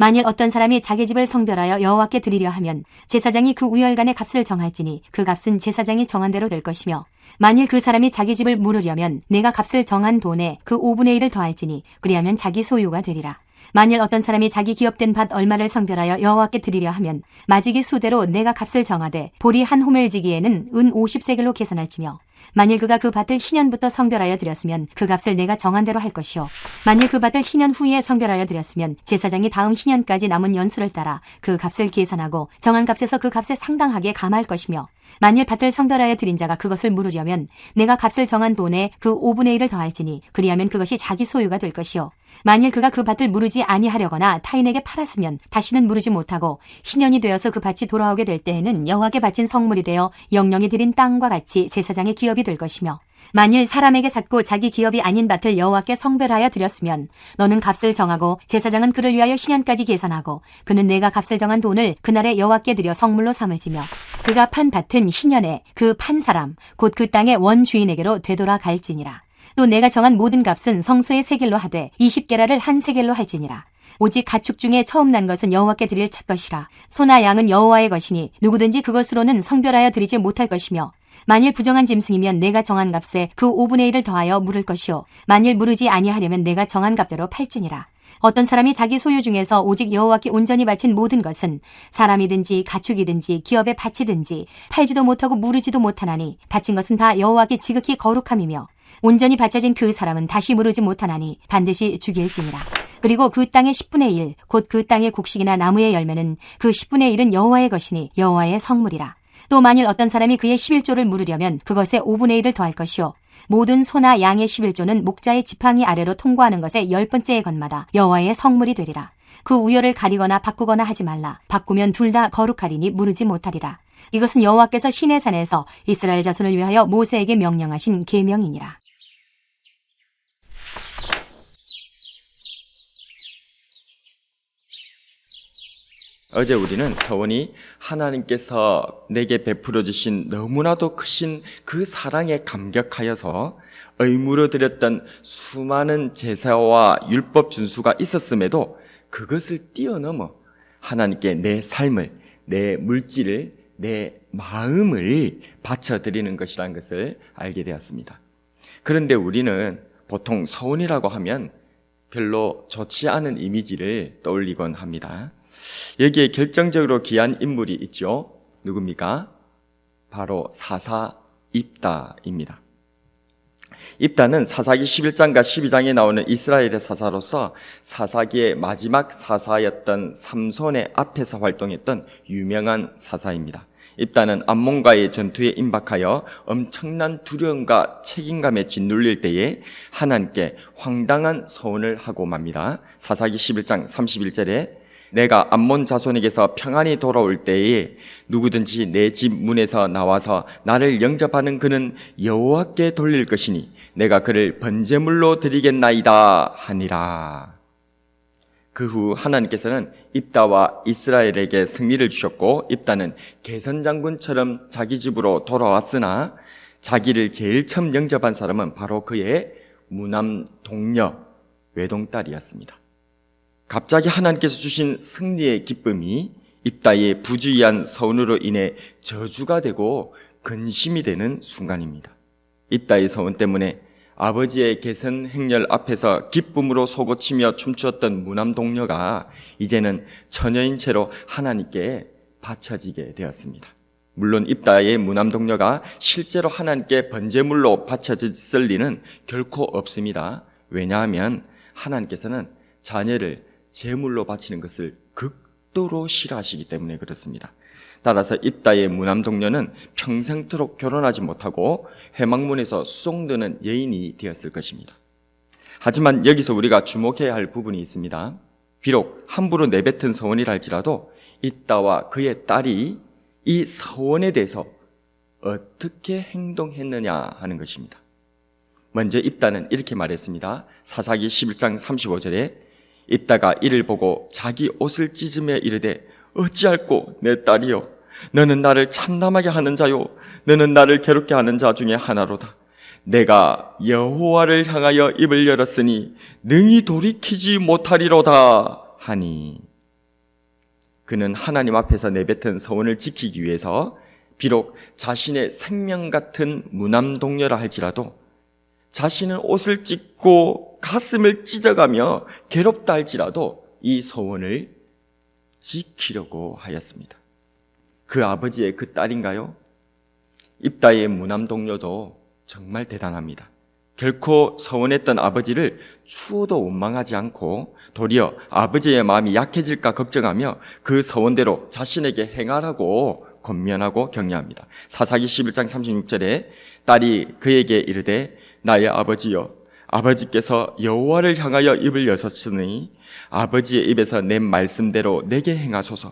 만일 어떤 사람이 자기 집을 성별하여 여호와께 드리려 하면 제사장이 그 우열간의 값을 정할지니 그 값은 제사장이 정한 대로 될 것이며 만일 그 사람이 자기 집을 물으려면 내가 값을 정한 돈에 그 5분의 1을 더할지니 그리하면 자기 소유가 되리라. 만일 어떤 사람이 자기 기업된 밭 얼마를 성별하여 여호와께 드리려 하면 마지기 수대로 내가 값을 정하되 보리 한 호멜지기에는 은 50세겔로 계산할지며 만일 그가 그 밭을 희년부터 성별하여 드렸으면 그 값을 내가 정한 대로 할 것이요 만일 그 밭을 희년 후에 성별하여 드렸으면 제사장이 다음 희년까지 남은 연수를 따라 그 값을 계산하고 정한 값에서 그 값에 상당하게 감할 것이며 만일 밭을 성별하여 드린 자가 그것을 물으려면 내가 값을 정한 돈에 그 5분의 1을 더할지니 그리하면 그것이 자기 소유가 될 것이요 만일 그가 그 밭을 물으지 아니하려거나 타인에게 팔았으면 다시는 물으지 못하고 희년이 되어서 그 밭이 돌아오게 될 때에는 여호와께 바친 성물이 되어 영령이 드린 땅과 같이 제사장의 기업이 될 것이며 만일 사람에게 샀고 자기 기업이 아닌 밭을 여호와께 성별하여 드렸으면 너는 값을 정하고 제사장은 그를 위하여 희년까지 계산하고 그는 내가 값을 정한 돈을 그날에 여호와께 드려 성물로 삼을지며 그가 판 밭은 희년에 그 판 사람 곧 그 땅의 원주인에게로 되돌아갈지니라. 또 내가 정한 모든 값은 성소의 세겔로 하되 20게라를 한 세겔로 할지니라. 오직 가축 중에 처음 난 것은 여호와께 드릴 첫 것이라. 소나 양은 여호와의 것이니 누구든지 그것으로는 성별하여 드리지 못할 것이며 만일 부정한 짐승이면 내가 정한 값에 그 5분의 1을 더하여 물을 것이요 만일 물으지 아니하려면 내가 정한 값대로 팔지니라. 어떤 사람이 자기 소유 중에서 오직 여호와께 온전히 바친 모든 것은 사람이든지 가축이든지 기업의 밭이든지 팔지도 못하고 무르지도 못하나니 바친 것은 다 여호와께 지극히 거룩함이며 온전히 바쳐진 그 사람은 다시 무르지 못하나니 반드시 죽일지니라. 그리고 그 땅의 10분의 1 곧 그 땅의 곡식이나 나무의 열매는 그 10분의 1은 여호와의 것이니 여호와의 성물이라. 또 만일 어떤 사람이 그의 11조를 물으려면 그것에 5분의 1을 더할 것이요 모든 소나 양의 11조는 목자의 지팡이 아래로 통과하는 것의 10번째의 것마다 여호와의 성물이 되리라. 그 우열을 가리거나 바꾸거나 하지 말라. 바꾸면 둘 다 거룩하리니 무르지 못하리라. 이것은 여호와께서 시내산에서 이스라엘 자손을 위하여 모세에게 명령하신 계명이니라. 어제 우리는 서원이 하나님께서 내게 베풀어 주신 너무나도 크신 그 사랑에 감격하여서 의무로 드렸던 수많은 제사와 율법 준수가 있었음에도 그것을 뛰어넘어 하나님께 내 삶을, 내 물질을, 내 마음을 바쳐드리는 것이라는 것을 알게 되었습니다. 그런데 우리는 보통 서원이라고 하면 별로 좋지 않은 이미지를 떠올리곤 합니다. 여기에 결정적으로 귀한 인물이 있죠. 누굽니까? 바로 사사 입다입니다. 입다는 사사기 11장과 12장에 나오는 이스라엘의 사사로서 사사기의 마지막 사사였던 삼손의 앞에서 활동했던 유명한 사사입니다. 입다는 암몬과의 전투에 임박하여 엄청난 두려움과 책임감에 짓눌릴 때에 하나님께 황당한 서원을 하고 맙니다. 사사기 11장 31절에 내가 암몬 자손에게서 평안히 돌아올 때에 누구든지 내 집 문에서 나와서 나를 영접하는 그는 여호와께 돌릴 것이니 내가 그를 번제물로 드리겠나이다 하니라. 그 후 하나님께서는 입다와 이스라엘에게 승리를 주셨고 입다는 개선장군처럼 자기 집으로 돌아왔으나 자기를 제일 처음 영접한 사람은 바로 그의 무남 동녀 외동딸이었습니다. 갑자기 하나님께서 주신 승리의 기쁨이 입다의 부주의한 서원으로 인해 저주가 되고 근심이 되는 순간입니다. 입다의 서원 때문에 아버지의 개선 행렬 앞에서 기쁨으로 솟구치며 춤추었던 무남 동녀가 이제는 처녀인 채로 하나님께 바쳐지게 되었습니다. 물론 입다의 무남 동녀가 실제로 하나님께 번제물로 바쳐졌을 리는 결코 없습니다. 왜냐하면 하나님께서는 자녀를 제물로 바치는 것을 극도로 싫어하시기 때문에 그렇습니다. 따라서 입다의 무남 동녀는 평생토록 결혼하지 못하고 회막문에서 수송드는 여인이 되었을 것입니다. 하지만 여기서 우리가 주목해야 할 부분이 있습니다. 비록 함부로 내뱉은 서원이라 할지라도 입다와 그의 딸이 이 서원에 대해서 어떻게 행동했느냐 하는 것입니다. 먼저 입다는 이렇게 말했습니다. 사사기 11장 35절에 입다가 이를 보고 자기 옷을 찢으며 이르되 어찌할꼬 내 딸이여 너는 나를 참담하게 하는 자요 너는 나를 괴롭게 하는 자 중에 하나로다. 내가 여호와를 향하여 입을 열었으니 능히 돌이키지 못하리로다 하니. 그는 하나님 앞에서 내뱉은 서원을 지키기 위해서 비록 자신의 생명 같은 무남동녀라 할지라도 자신은 옷을 찢고 가슴을 찢어가며 괴롭다 할지라도 이 서원을 지키려고 하였습니다. 그 아버지의 그 딸인가요? 입다의 무남동녀도 정말 대단합니다. 결코 서원했던 아버지를 추워도 원망하지 않고 도리어 아버지의 마음이 약해질까 걱정하며 그 서원대로 자신에게 행하라고 권면하고 격려합니다. 사사기 11장 36절에 딸이 그에게 이르되 나의 아버지여, 아버지께서 여호와를 향하여 입을 여셨으니 아버지의 입에서 낸 말씀대로 내게 행하소서.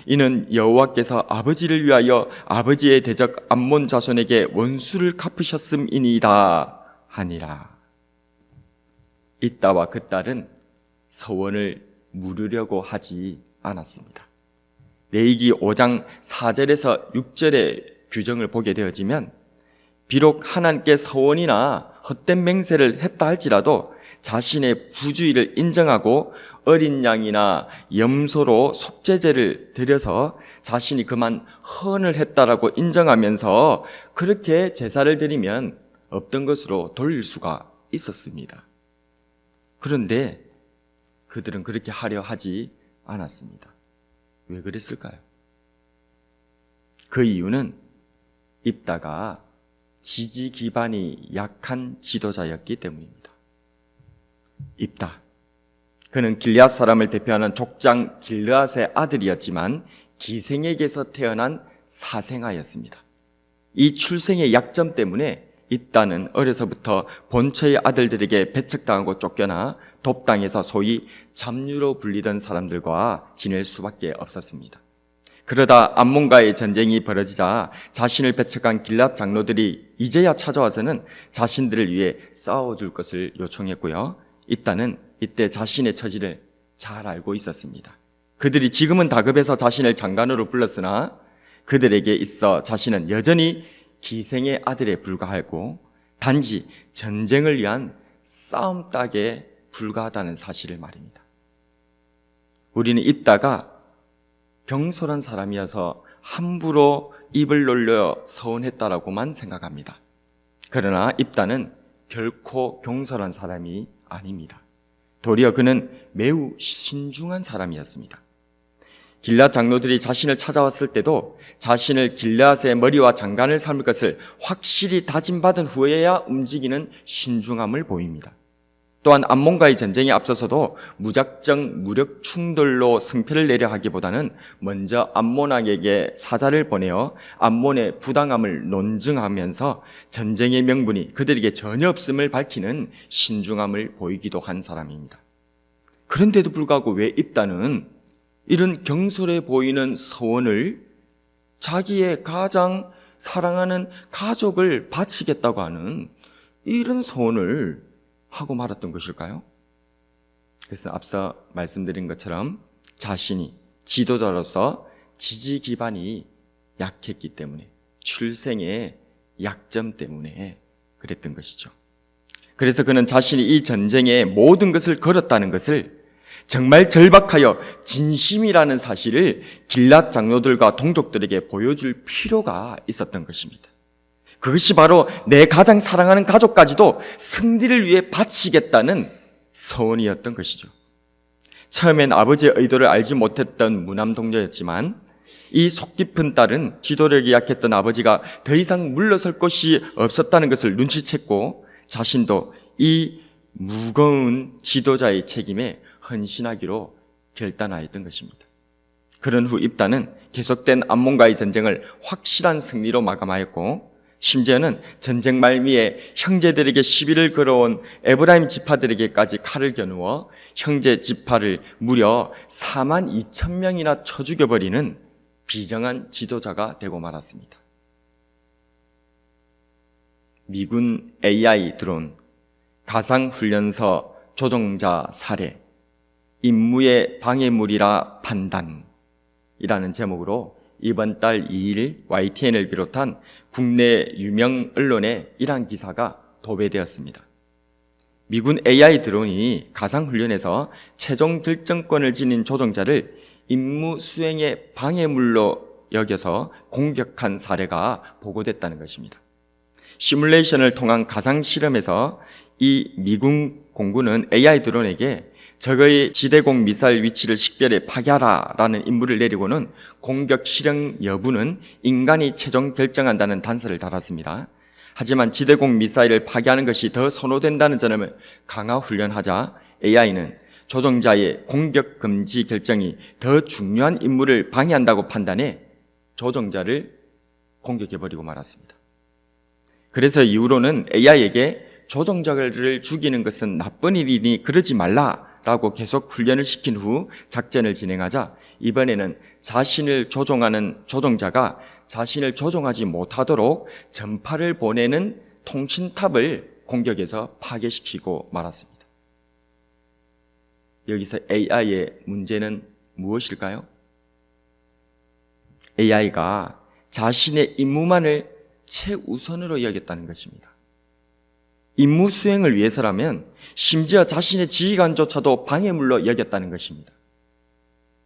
이는 여호와께서 아버지를 위하여 아버지의 대적 암몬 자손에게 원수를 갚으셨음이니이다 하니라. 입다와 그 딸은 서원을 물으려고 하지 않았습니다. 레위기 5장 4절에서 6절의 규정을 보게 되어지면 비록 하나님께 서원이나 헛된 맹세를 했다 할지라도 자신의 부주의를 인정하고 어린 양이나 염소로 속죄제를 드려서 자신이 그만 헌을 했다라고 인정하면서 그렇게 제사를 드리면 없던 것으로 돌릴 수가 있었습니다. 그런데 그들은 그렇게 하려 하지 않았습니다. 왜 그랬을까요? 그 이유는 입다가 지지 기반이 약한 지도자였기 때문입니다. 입다, 그는 길앗 사람을 대표하는 족장 길르앗의 아들이었지만 기생에게서 태어난 사생아였습니다. 이 출생의 약점 때문에 입다는 어려서부터 본처의 아들들에게 배척당하고 쫓겨나 돕당에서 소위 잡류로 불리던 사람들과 지낼 수밖에 없었습니다. 그러다 암몬과의 전쟁이 벌어지자 자신을 배척한 길앗 장로들이 이제야 찾아와서는 자신들을 위해 싸워줄 것을 요청했고요. 입다는 이때 자신의 처지를 잘 알고 있었습니다. 그들이 지금은 다급해서 자신을 장관으로 불렀으나 그들에게 있어 자신은 여전히 기생의 아들에 불과하고 단지 전쟁을 위한 싸움닭에 불과하다는 사실을 말입니다. 우리는 입다가 경솔한 사람이어서 함부로 입을 놀려 서운했다라고만 생각합니다. 그러나 입다는 결코 경솔한 사람이 아닙니다. 도리어 그는 매우 신중한 사람이었습니다. 길앗 장로들이 자신을 찾아왔을 때도 자신을 길앗의 머리와 장관을 삼을 것을 확실히 다짐받은 후에야 움직이는 신중함을 보입니다. 또한 암몬과의 전쟁에 앞서서도 무작정 무력 충돌로 승패를 내려 하기보다는 먼저 암몬 왕에게 사자를 보내어 암몬의 부당함을 논증하면서 전쟁의 명분이 그들에게 전혀 없음을 밝히는 신중함을 보이기도 한 사람입니다. 그런데도 불구하고 왜 입다는 이런 경솔해 보이는 서원을 자기의 가장 사랑하는 가족을 바치겠다고 하는 이런 서원을 하고 말았던 것일까요? 그래서 앞서 말씀드린 것처럼 자신이 지도자로서 지지 기반이 약했기 때문에, 출생의 약점 때문에 그랬던 것이죠. 그래서 그는 자신이 이 전쟁에 모든 것을 걸었다는 것을 정말 절박하여 진심이라는 사실을 길앗 장로들과 동족들에게 보여줄 필요가 있었던 것입니다. 그것이 바로 내 가장 사랑하는 가족까지도 승리를 위해 바치겠다는 서원이었던 것이죠. 처음엔 아버지의 의도를 알지 못했던 무남동녀였지만 이 속 깊은 딸은 지도력이 약했던 아버지가 더 이상 물러설 곳이 없었다는 것을 눈치챘고 자신도 이 무거운 지도자의 책임에 헌신하기로 결단하였던 것입니다. 그런 후 입다는 계속된 암몬과의 전쟁을 확실한 승리로 마감하였고 심지어는 전쟁 말미에 형제들에게 시비를 걸어온 에브라임 지파들에게까지 칼을 겨누어 형제 지파를 무려 42,000명이나 쳐 죽여버리는 비정한 지도자가 되고 말았습니다. 미군 AI 드론, 가상훈련서 조종자 살해, 임무의 방해물이라 판단이라는 제목으로 이번 달 2일 YTN을 비롯한 국내 유명 언론에 이러한 기사가 도배되었습니다. 미군 AI 드론이 가상훈련에서 최종 결정권을 지닌 조종자를 임무 수행의 방해물로 여겨서 공격한 사례가 보고됐다는 것입니다. 시뮬레이션을 통한 가상 실험에서 이 미군 공군은 AI 드론에게 적의 지대공 미사일 위치를 식별해 파괴하라라는 임무를 내리고는 공격 실행 여부는 인간이 최종 결정한다는 단서를 달았습니다. 하지만 지대공 미사일을 파괴하는 것이 더 선호된다는 점을 강화 훈련하자 AI는 조종자의 공격 금지 결정이 더 중요한 임무를 방해한다고 판단해 조종자를 공격해버리고 말았습니다. 그래서 이후로는 AI에게 조종자를 죽이는 것은 나쁜 일이니 그러지 말라라고 계속 훈련을 시킨 후 작전을 진행하자 이번에는 자신을 조종하는 조종자가 자신을 조종하지 못하도록 전파를 보내는 통신탑을 공격해서 파괴시키고 말았습니다. 여기서 AI의 문제는 무엇일까요? AI가 자신의 임무만을 최우선으로 여겼다는 것입니다. 임무 수행을 위해서라면 심지어 자신의 지휘관조차도 방해물로 여겼다는 것입니다.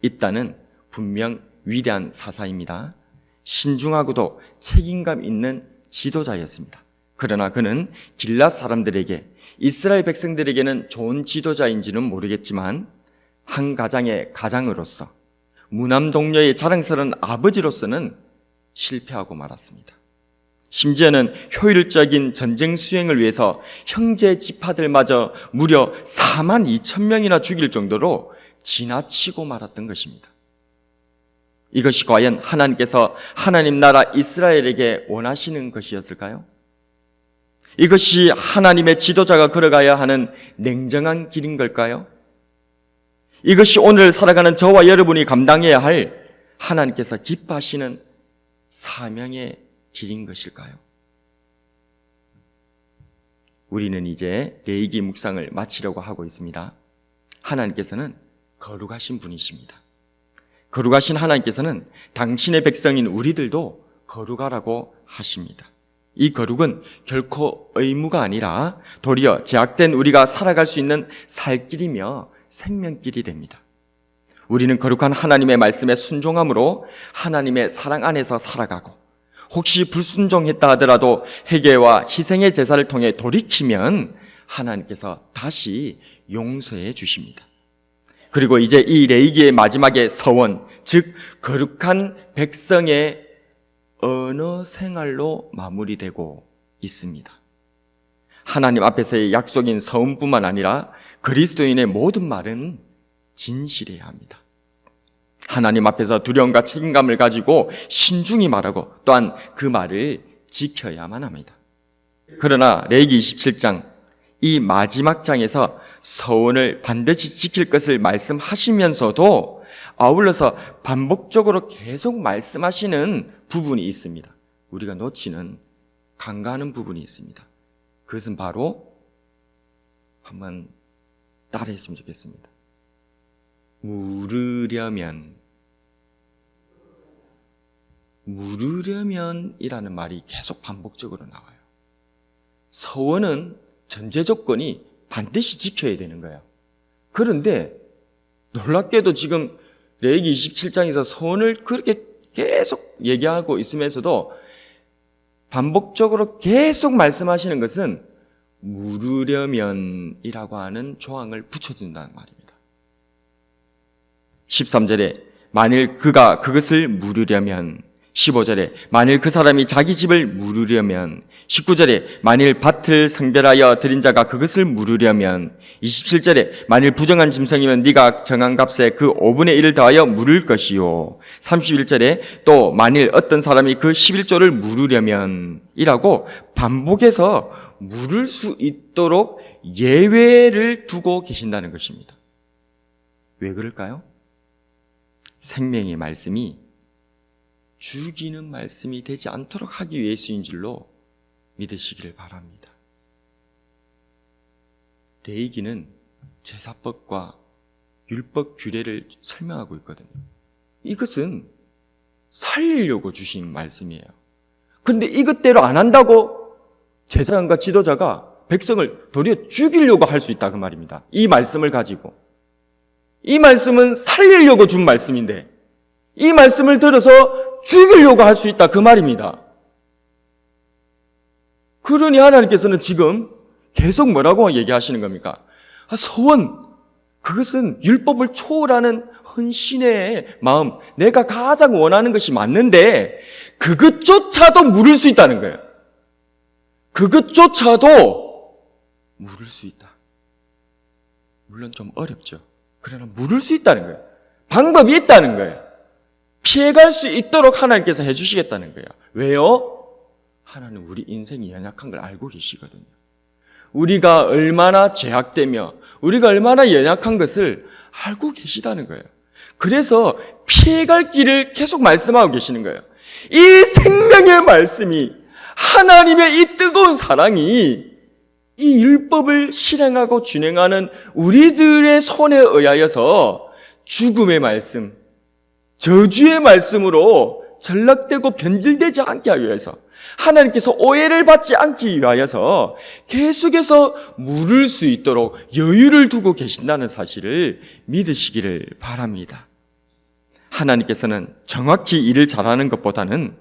이따는 분명 위대한 사사입니다. 신중하고도 책임감 있는 지도자였습니다. 그러나 그는 길랏 사람들에게, 이스라엘 백성들에게는 좋은 지도자인지는 모르겠지만 한 가장의 가장으로서, 무남 동료의 자랑스러운 아버지로서는 실패하고 말았습니다. 심지어는 효율적인 전쟁 수행을 위해서 형제 지파들마저 무려 42,000명이나 죽일 정도로 지나치고 말았던 것입니다. 이것이 과연 하나님께서 하나님 나라 이스라엘에게 원하시는 것이었을까요? 이것이 하나님의 지도자가 걸어가야 하는 냉정한 길인 걸까요? 이것이 오늘 살아가는 저와 여러분이 감당해야 할 하나님께서 기뻐하시는 사명의 길인 것일까요? 우리는 이제 레위기 묵상을 마치려고 하고 있습니다. 하나님께서는 거룩하신 분이십니다. 거룩하신 하나님께서는 당신의 백성인 우리들도 거룩하라고 하십니다. 이 거룩은 결코 의무가 아니라 도리어 제약된 우리가 살아갈 수 있는 살길이며 생명길이 됩니다. 우리는 거룩한 하나님의 말씀에 순종함으로 하나님의 사랑 안에서 살아가고, 혹시 불순종했다 하더라도 회개와 희생의 제사를 통해 돌이키면 하나님께서 다시 용서해 주십니다. 그리고 이제 이 레위기의 마지막에 서원, 즉 거룩한 백성의 언어 생활로 마무리되고 있습니다. 하나님 앞에서의 약속인 서원뿐만 아니라 그리스도인의 모든 말은 진실해야 합니다. 하나님 앞에서 두려움과 책임감을 가지고 신중히 말하고 또한 그 말을 지켜야만 합니다. 그러나 레위기 27장 이 마지막 장에서 서원을 반드시 지킬 것을 말씀하시면서도 아울러서 반복적으로 계속 말씀하시는 부분이 있습니다. 우리가 놓치는 간과하는 부분이 있습니다. 그것은 바로 한번 따라했으면 좋겠습니다. 물으려면이라는 말이 계속 반복적으로 나와요. 서원은 전제 조건이 반드시 지켜야 되는 거예요. 그런데 놀랍게도 지금 레위기 27장에서 서원을 그렇게 계속 얘기하고 있으면서도 반복적으로 계속 말씀하시는 것은 물으려면이라고 하는 조항을 붙여준다는 말입니다. 13절에 만일 그가 그것을 물으려면, 15절에 만일 그 사람이 자기 집을 물으려면, 19절에 만일 밭을 성별하여 드린 자가 그것을 물으려면, 27절에 만일 부정한 짐승이면 네가 정한 값에 그 5분의 1을 더하여 물을 것이요, 31절에 또 만일 어떤 사람이 그 11조를 물으려면 이라고 반복해서 물을 수 있도록 예외를 두고 계신다는 것입니다. 왜 그럴까요? 생명의 말씀이 죽이는 말씀이 되지 않도록 하기 위해서인 줄로 믿으시기를 바랍니다. 레위기는 제사법과 율법 규례를 설명하고 있거든요. 이것은 살리려고 주신 말씀이에요. 그런데 이것대로 안 한다고 제사장과 지도자가 백성을 도리어 죽이려고 할 수 있다 그 말입니다. 이 말씀을 가지고. 이 말씀은 살리려고 준 말씀인데 이 말씀을 들어서 죽이려고 할 수 있다 그 말입니다. 그러니 하나님께서는 지금 계속 뭐라고 얘기하시는 겁니까? 서원, 그것은 율법을 초월하는 헌신의 마음, 내가 가장 원하는 것이 맞는데 그것조차도 물을 수 있다는 거예요. 그것조차도 물을 수 있다. 물론 좀 어렵죠. 그러나 물을 수 있다는 거예요. 방법이 있다는 거예요. 피해갈 수 있도록 하나님께서 해주시겠다는 거예요. 왜요? 하나님 우리 인생이 연약한 걸 알고 계시거든요. 우리가 얼마나 제약되며 우리가 얼마나 연약한 것을 알고 계시다는 거예요. 그래서 피해갈 길을 계속 말씀하고 계시는 거예요. 이 생명의 말씀이, 하나님의 이 뜨거운 사랑이 이 율법을 실행하고 준행하는 우리들의 손에 의하여서 죽음의 말씀, 저주의 말씀으로 전락되고 변질되지 않게 하기 위해서, 하나님께서 오해를 받지 않기 위하여서 계속해서 물을 수 있도록 여유를 두고 계신다는 사실을 믿으시기를 바랍니다. 하나님께서는 정확히 일을 잘하는 것보다는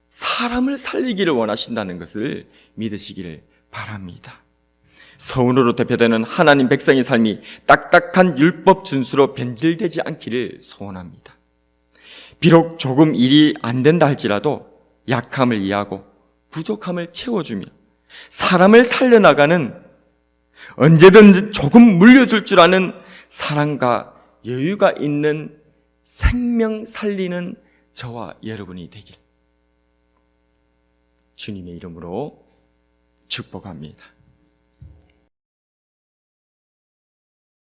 사람을 살리기를 원하신다는 것을 믿으시기를 바랍니다. 서운으로 대표되는 하나님 백성의 삶이 딱딱한 율법 준수로 변질되지 않기를 소원합니다. 비록 조금 일이 안 된다 할지라도 약함을 이해하고 부족함을 채워주며 사람을 살려나가는, 언제든 조금 물려줄 줄 아는 사랑과 여유가 있는 생명 살리는 저와 여러분이 되길 주님의 이름으로 축복합니다.